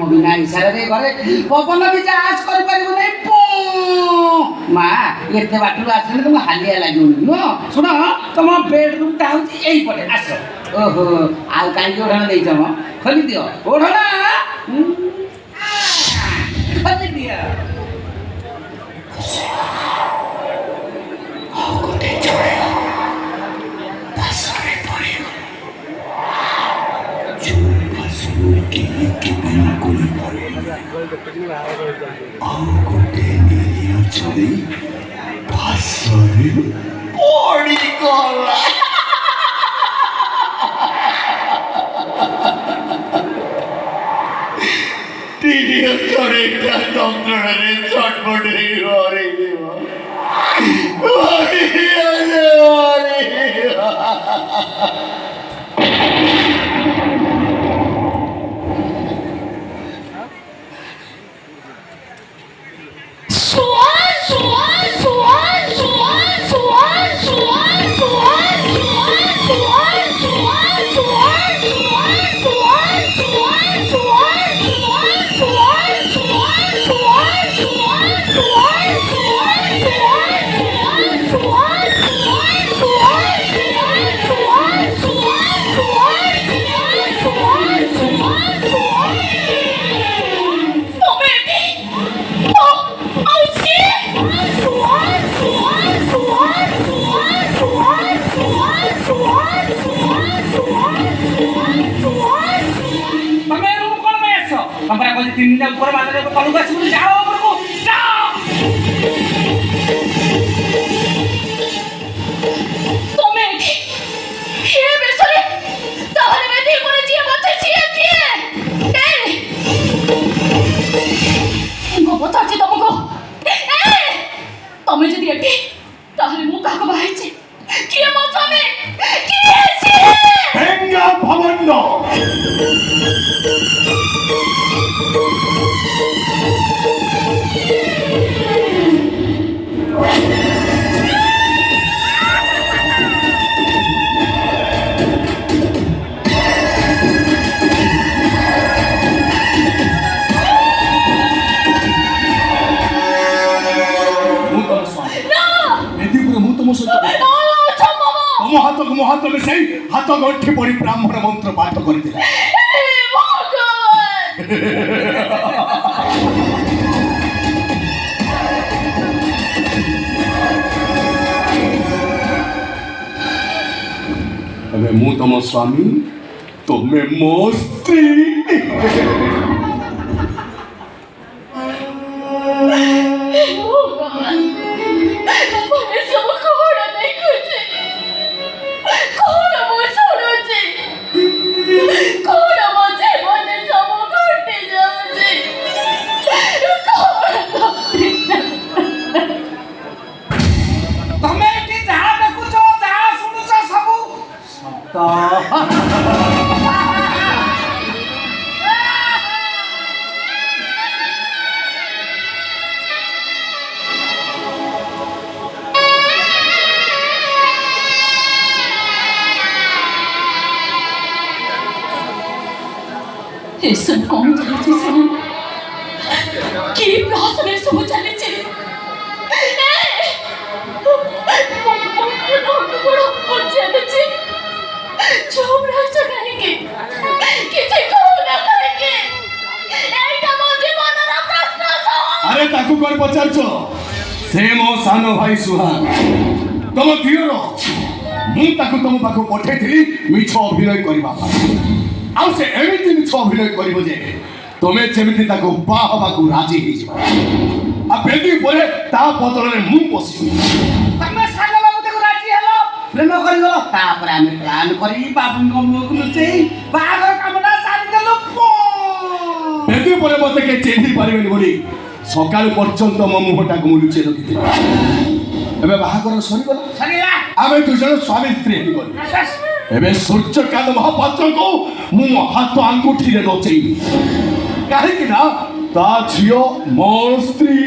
ବିନା ଇଶାରାରେ ଘରେ ପବନ ବି ଚାର୍ଜ କରିପାରିବୁ ନାହିଁ। ମା ଏତେ ବାଟରୁ ଆସିଲେ ତମକୁ ହାଲିଆ ଲାଗିବନି ନୁହଁ। ଶୁଣ ତମ ବେଡରୁମଟା ହଉଛି ଏଇପଟେ ଆସ। ଓହୋ ଆଉ କାହିଁକି ଓଢ଼ଣା ଦେଇଛ ମ? ଖୋଲି ଦିଅ ଓଢ଼ଣା ଖୋଲି ଦିଅ। गोटे निरिया चढ़ी भाषरे पड़ी गला। निरिया चढ़ी যন্ত্রণারে ছটফটে ঘরে তিনটা উপরে বাজারে তলুক আসি বলে যাও উপরକୁ যাও। তুমি এ বেসরে তাহলে মেদি করে জিয়ে বসে জিয়ে দিয়ে এই গপত আছে তোমাকে এই তুমি যদি এটি তাহলে মু কাকে বাহাইছি কি মো তুমি কি আছে হেঙ্গা ভবন্ড ମୋ ହାତ ମିଶାଇ ହାତ ଗଣ୍ଠି ପଡ଼ି ବ୍ରାହ୍ମଣ ମନ୍ତ୍ର ପାଠ କରିଥିଲା। ଏବେ ମୁଁ ତମ ସ୍ୱାମୀ ତମେ ମୋ ସ୍ତ୍ରୀ। ये सब कौन चलती सब की प्लास में सब चलती अरे ताकू कौन पचारछ से मो सानो भाई सुहान तुम दियर मु ताकू तुम पाखु पठेइथिली मिछ अभिनय करबा आउ से एमिति मिछ अभिनय करबो जे तमे जेमिति ताकू बाहबाकू राजी हे जिबा आ बेदी परे ता पतलरे मु बसी तमे सागा बाबू देखो राजी हेलो प्रेम करि गलो तापर आमे प्लान करी बाबूको मुखु लुचेई बागर कामना सारी देलो बेदी परे मते के चेंडी पारिबेनी बोली सकाल पर्यंत मो मुहटाकू मु लुचे रखिते एबे बाहागर सरीगला आमे दुजन स्वामी स्त्री हे गली एबे सूर्यकांत महापात्र को मु हाथ अंगूठी रे नचेई काहे कि ना ता झियो मोर स्त्री